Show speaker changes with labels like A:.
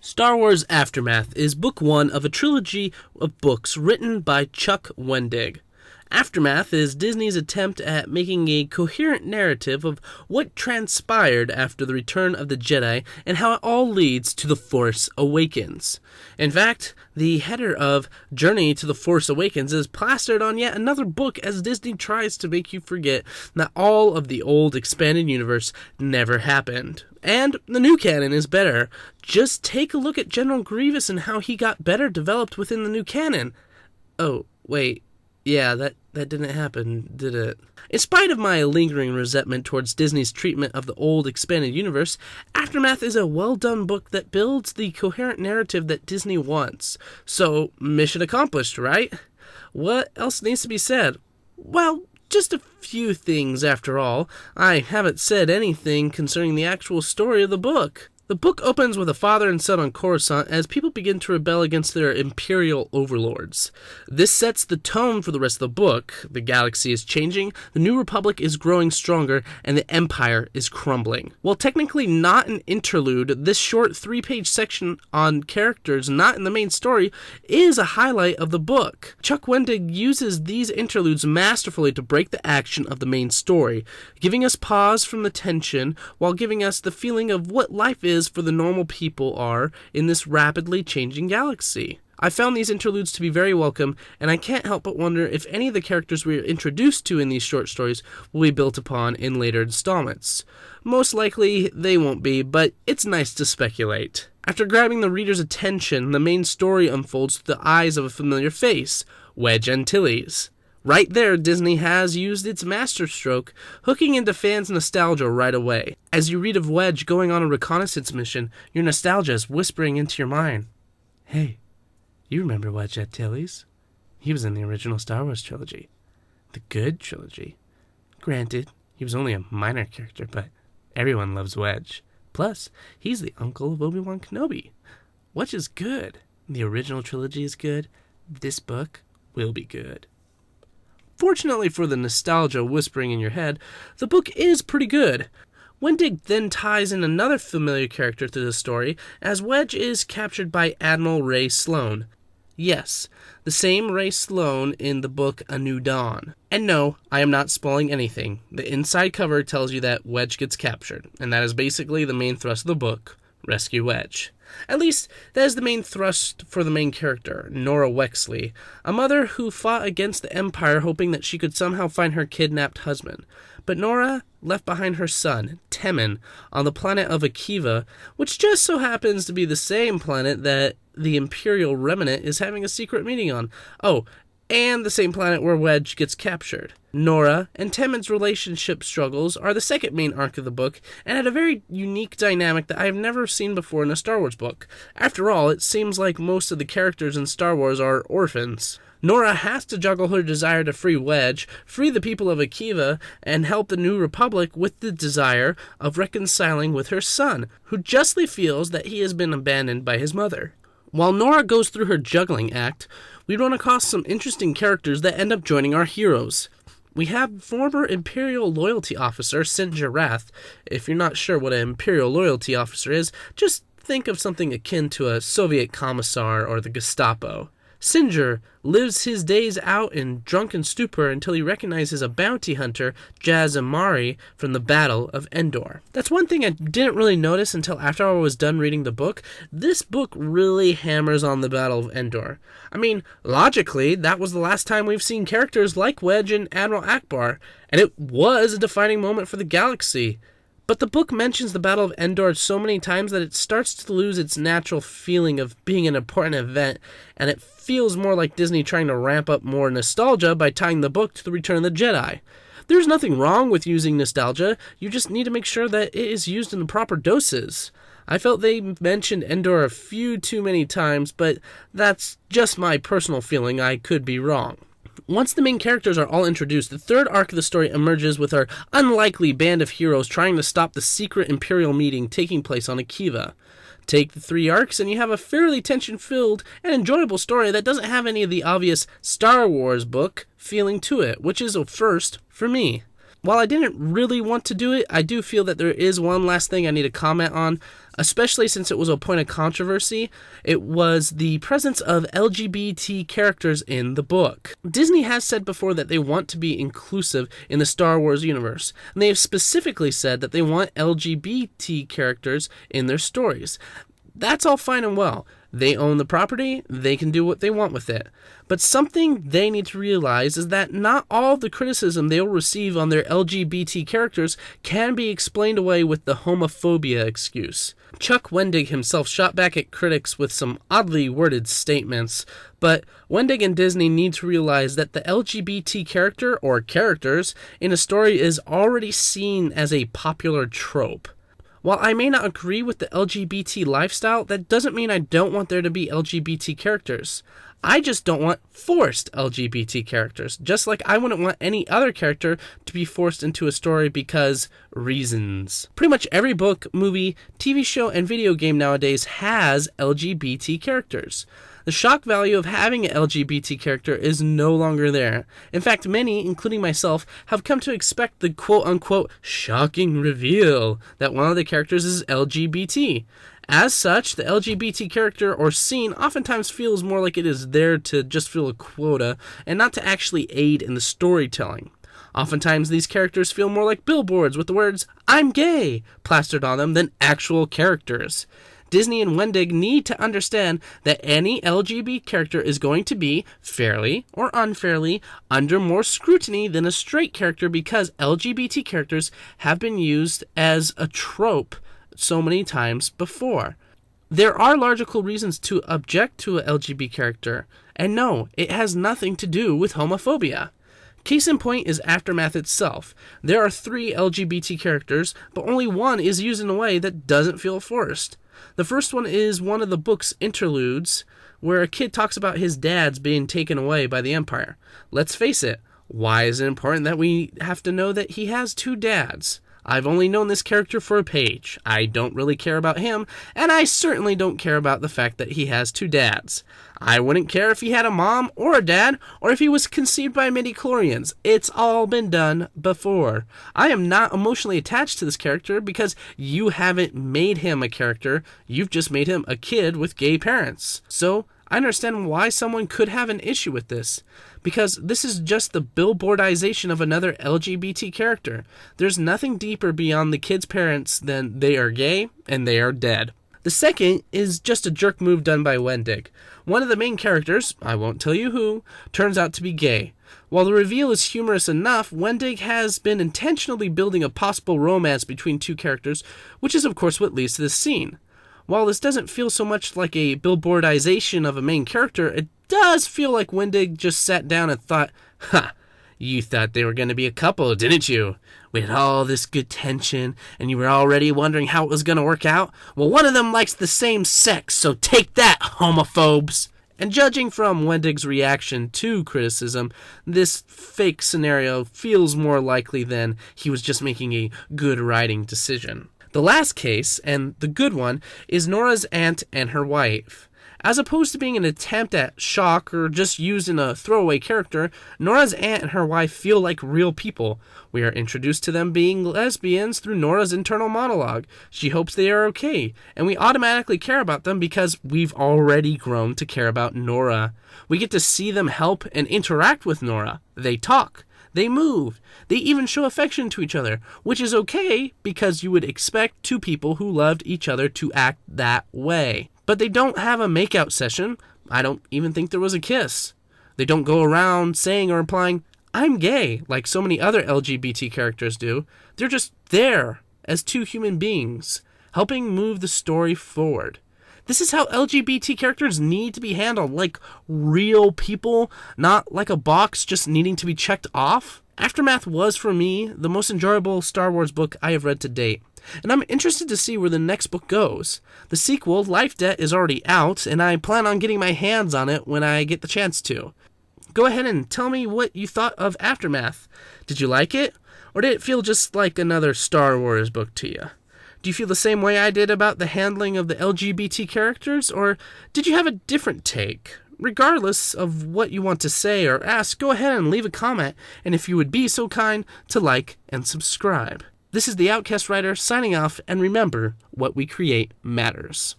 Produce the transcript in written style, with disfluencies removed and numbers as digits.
A: Star Wars Aftermath is book one of a trilogy of books written by Chuck Wendig. Aftermath is Disney's attempt at making a coherent narrative of what transpired after the return of the Jedi and how it all leads to The Force Awakens. In fact, the header of Journey to The Force Awakens is plastered on yet another book as Disney tries to make you forget that all of the old expanded universe never happened. And the new canon is better. Just take a look at General Grievous and how he got better developed within the new canon. Oh, wait. Yeah, that didn't happen, did it? In spite of my lingering resentment towards Disney's treatment of the old expanded universe, Aftermath is a well-done book that builds the coherent narrative that Disney wants. So, mission accomplished, right? What else needs to be said? Well, just a few things after all. I haven't said anything concerning the actual story of the book. The book opens with a father and son on Coruscant as people begin to rebel against their imperial overlords. This sets the tone for the rest of the book. The galaxy is changing, the New Republic is growing stronger, and the Empire is crumbling. While technically not an interlude, this short 3-page section on characters not in the main story is a highlight of the book. Chuck Wendig uses these interludes masterfully to break the action of the main story, giving us pause from the tension while giving us the feeling of what life is for the normal people are in this rapidly changing galaxy. I found these interludes to be very welcome, and I can't help but wonder if any of the characters we are introduced to in these short stories will be built upon in later installments. Most likely they won't be, but it's nice to speculate. After grabbing the reader's attention, the main story unfolds through the eyes of a familiar face, Wedge Antilles. Right there, Disney has used its masterstroke, hooking into fans' nostalgia right away. As you read of Wedge going on a reconnaissance mission, your nostalgia is whispering into your mind. Hey, you remember Wedge Antilles? He was in the original Star Wars trilogy. The good trilogy. Granted, he was only a minor character, but everyone loves Wedge. Plus, he's the uncle of Obi-Wan Kenobi. Wedge is good. The original trilogy is good. This book will be good. Fortunately for the nostalgia whispering in your head, the book is pretty good. Wendig then ties in another familiar character to the story, as Wedge is captured by Admiral Ray Sloane. Yes, the same Ray Sloane in the book A New Dawn. And no, I am not spoiling anything. The inside cover tells you that Wedge gets captured, and that is basically the main thrust of the book, rescue Wedge. At least, that is the main thrust for the main character, Nora Wexley, a mother who fought against the Empire hoping that she could somehow find her kidnapped husband. But Nora left behind her son, Temin, on the planet of Akiva, which just so happens to be the same planet that the Imperial Remnant is having a secret meeting on. Oh, and the same planet where Wedge gets captured. Nora and Temin's relationship struggles are the second main arc of the book, and had a very unique dynamic that I have never seen before in a Star Wars book. After all, it seems like most of the characters in Star Wars are orphans. Nora has to juggle her desire to free Wedge, free the people of Akiva, and help the New Republic with the desire of reconciling with her son, who justly feels that he has been abandoned by his mother. While Nora goes through her juggling act, we run across some interesting characters that end up joining our heroes. We have former Imperial Loyalty Officer Sinjar Rath. If you're not sure what an Imperial Loyalty Officer is, just think of something akin to a Soviet commissar or the Gestapo. Sinjar lives his days out in drunken stupor until he recognizes a bounty hunter, Jaz Amari, from the Battle of Endor. That's one thing I didn't really notice until after I was done reading the book. This book really hammers on the Battle of Endor. I mean, logically, that was the last time we've seen characters like Wedge and Admiral Akbar, and it was a defining moment for the galaxy. But the book mentions the Battle of Endor so many times that it starts to lose its natural feeling of being an important event, and it feels more like Disney trying to ramp up more nostalgia by tying the book to the Return of the Jedi. There's nothing wrong with using nostalgia, you just need to make sure that it is used in the proper doses. I felt they mentioned Endor a few too many times, but that's just my personal feeling. I could be wrong. Once the main characters are all introduced, the third arc of the story emerges with our unlikely band of heroes trying to stop the secret Imperial meeting taking place on Akiva. Take the 3 arcs and you have a fairly tension-filled and enjoyable story that doesn't have any of the obvious Star Wars book feeling to it, which is a first for me. While I didn't really want to do it, I do feel that there is one last thing I need to comment on, especially since it was a point of controversy. It was the presence of LGBT characters in the book. Disney has said before that they want to be inclusive in the Star Wars universe, and they have specifically said that they want LGBT characters in their stories. That's all fine and well. They own the property, they can do what they want with it. But something they need to realize is that not all the criticism they'll receive on their LGBT characters can be explained away with the homophobia excuse. Chuck Wendig himself shot back at critics with some oddly worded statements, but Wendig and Disney need to realize that the LGBT character or characters in a story is already seen as a popular trope. While I may not agree with the LGBT lifestyle, that doesn't mean I don't want there to be LGBT characters. I just don't want forced LGBT characters, just like I wouldn't want any other character to be forced into a story because reasons. Pretty much every book, movie, TV show, and video game nowadays has LGBT characters. The shock value of having an LGBT character is no longer there. In fact, many, including myself, have come to expect the quote-unquote shocking reveal that one of the characters is LGBT. As such, the LGBT character or scene oftentimes feels more like it is there to just fill a quota and not to actually aid in the storytelling. Oftentimes, these characters feel more like billboards with the words, "I'm gay," plastered on them than actual characters. Disney and Wendig need to understand that any LGBT character is going to be, fairly or unfairly, under more scrutiny than a straight character because LGBT characters have been used as a trope so many times before. There are logical reasons to object to an LGBT character, and no, it has nothing to do with homophobia. Case in point is Aftermath itself. There are 3 LGBT characters, but only one is used in a way that doesn't feel forced. The first one is one of the book's interludes, where a kid talks about his dad's being taken away by the Empire. Let's face it, why is it important that we have to know that he has 2 dads? I've only known this character for a page. I don't really care about him, and I certainly don't care about the fact that he has 2 dads. I wouldn't care if he had a mom or a dad, or if he was conceived by midichlorians. It's all been done before. I am not emotionally attached to this character because you haven't made him a character, you've just made him a kid with gay parents. So, I understand why someone could have an issue with this, because this is just the billboardization of another LGBT character. There's nothing deeper beyond the kid's parents than they are gay and they are dead. The second is just a jerk move done by Wendig. One of the main characters, I won't tell you who, turns out to be gay. While the reveal is humorous enough, Wendig has been intentionally building a possible romance between 2 characters, which is of course what leads to this scene. While this doesn't feel so much like a billboardization of a main character, it does feel like Wendig just sat down and thought, "Ha, you thought they were going to be a couple, didn't you? We had all this good tension, and you were already wondering how it was going to work out? Well, one of them likes the same sex, so take that, homophobes!" And judging from Wendig's reaction to criticism, this fake scenario feels more likely than he was just making a good writing decision. The last case, and the good one, is Nora's aunt and her wife. As opposed to being an attempt at shock or just used in a throwaway character, Nora's aunt and her wife feel like real people. We are introduced to them being lesbians through Nora's internal monologue. She hopes they are okay, and we automatically care about them because we've already grown to care about Nora. We get to see them help and interact with Nora. They talk. They move. They even show affection to each other, which is okay because you would expect 2 people who loved each other to act that way. But they don't have a makeout session. I don't even think there was a kiss. They don't go around saying or implying, "I'm gay," like so many other LGBT characters do. They're just there as 2 human beings, helping move the story forward. This is how LGBT characters need to be handled, like real people, not like a box just needing to be checked off. Aftermath was, for me, the most enjoyable Star Wars book I have read to date, and I'm interested to see where the next book goes. The sequel, Life Debt, is already out, and I plan on getting my hands on it when I get the chance to. Go ahead and tell me what you thought of Aftermath. Did you like it, or did it feel just like another Star Wars book to you? Do you feel the same way I did about the handling of the LGBT characters, or did you have a different take? regardless of what you want to say or ask, go ahead and leave a comment, and if you would be so kind to like and subscribe. This is the Outcast Writer signing off, and remember, what we create matters.